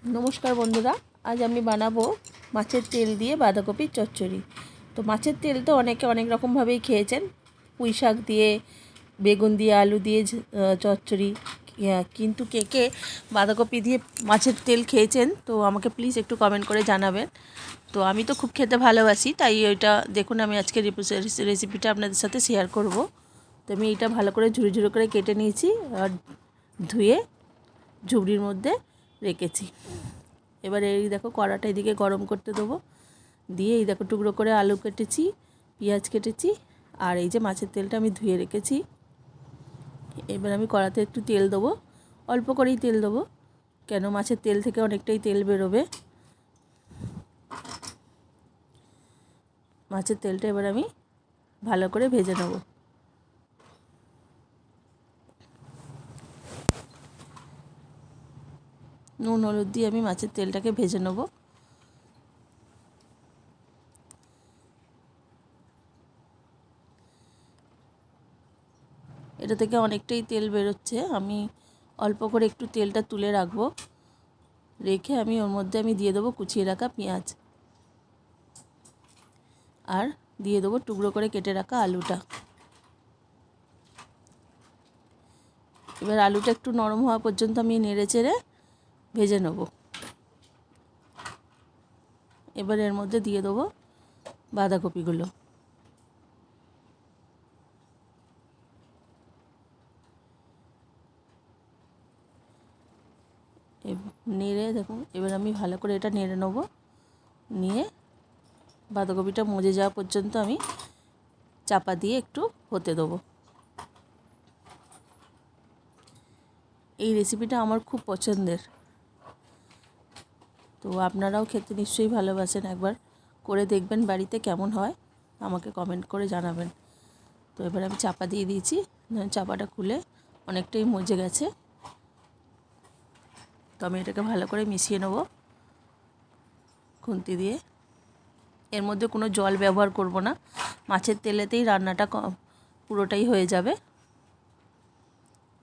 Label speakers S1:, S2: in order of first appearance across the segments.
S1: নমস্কার বন্ধুরা, আজ আমি বানাবো মাছের তেল দিয়ে বাঁধাকপির চচ্চড়ি। তো মাছের তেল তো অনেকে অনেক রকমভাবেই খেয়েছেন, পুঁই শাক দিয়ে, বেগুন দিয়ে, আলু দিয়ে চচ্চড়ি, কিন্তু কে কে বাঁধাকপি দিয়ে মাছের তেল খেয়েছেন তো আমাকে প্লিজ একটু কমেন্ট করে জানাবেন। তো আমি তো খুব খেতে ভালোবাসি, তাই ওইটা দেখুন আমি আজকে রেসিপিটা আপনাদের সাথে শেয়ার করব। তো আমি এইটা ভালো করে ঝুড়ো ঝুড়ো করে কেটে নিয়েছি আর ধুয়ে ঝুবড়ির মধ্যে রেখেছি। এবার এই দেখো কড়াটা এদিকে গরম করতে দেবো, দিয়ে এই দেখো টুকরো করে আলু কেটেছি, পেঁয়াজ কেটেছি, আর এই যে মাছের তেলটা আমি ধুয়ে রেখেছি। এবার আমি কড়াতে একটু তেল দেবো, অল্প করেই তেল দেবো, কেন মাছের তেল থেকে অনেকটাই তেল বেরোবে। মাছের তেলটা এবার আমি ভালো করে ভেজে নেব। নুন হলুদ দিয়ে আমি মাছের তেলটাকে ভেজে নেব। এটা থেকে অনেকটাই তেল বেরোচ্ছে, আমি অল্প করে একটু তেলটা তুলে রাখবো, রেখে আমি ওর মধ্যে দিয়ে দেবো কুচিয়ে রাখা পেঁয়াজ, আর দিয়ে দেবো টুকরো করে কেটে রাখা আলুটা। এবার আলুটা একটু নরম হওয়া পর্যন্ত আমি নেড়ে চেড়ে ভেজে নেব। এবার এর মধ্যে দিয়ে দেবো বাঁধাকপিগুলো। নেড়ে দেখুন, এবার আমি ভালো করে এটা নেড়ে নেব, নিয়ে বাঁধাকপিটা মজে যাওয়া পর্যন্ত আমি চাপা দিয়ে একটু হতে দেবো। এই রেসিপিটা আমার খুব পছন্দের, তো আপনারাও খেতে নিশ্চয়ই ভালোবাসেন। একবার করে দেখবেন বাড়িতে, কেমন হয় আমাকে কমেন্ট করে জানাবেন। তো এবার আমি চাপা দিয়ে দিয়েছি, চাপাটা খুলে অনেকটাই মজে গেছে। তো আমি এটাকে ভালো করে মিশিয়ে নেব খুন্তি দিয়ে। এর মধ্যে কোনো জল ব্যবহার করব না, মাছের তেলেতেই রান্নাটা পুরোটাই হয়ে যাবে।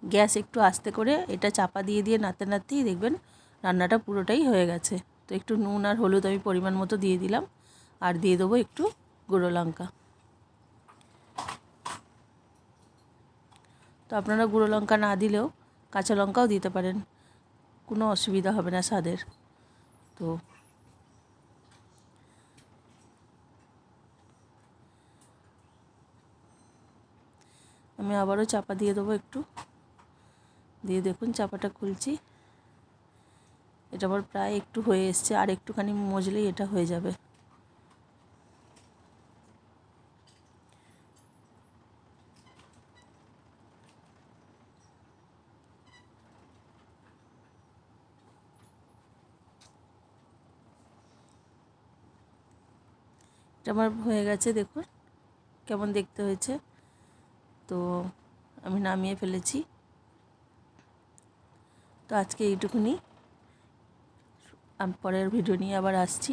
S1: গ্যাস একটু আস্তে করে এটা চাপা দিয়ে দিয়ে নাড়তে নাড়তেই দেখবেন রান্নাটা পুরোটাই হয়ে গেছে। তো একটু নুন আর হলুদ আমি পরিমাণ মতো দিয়ে দিলাম, আর দিয়ে দেবো একটু গুঁড়ো লঙ্কা। তো আপনারা গুঁড়ো লঙ্কা না দিলেও কাঁচা লঙ্কাও দিতে পারেন, কোনো অসুবিধা হবে না স্বাদের। তো আমি আবারও চাপা দিয়ে দেবো একটু, দিয়ে দেখুন চাপাটা খুলছি। এটা আবার প্রায় একটু হয়ে এসছে, আর একটুখানি মজলেই এটা হয়ে যাবে। এটা আমার হয়ে গেছে, দেখুন কেমন দেখতে হয়েছে। তো আমি নামিয়ে ফেলেছি। তো আজকে এইটুকুনি, আমি পরের ভিডিও নিয়ে আবার আসছি।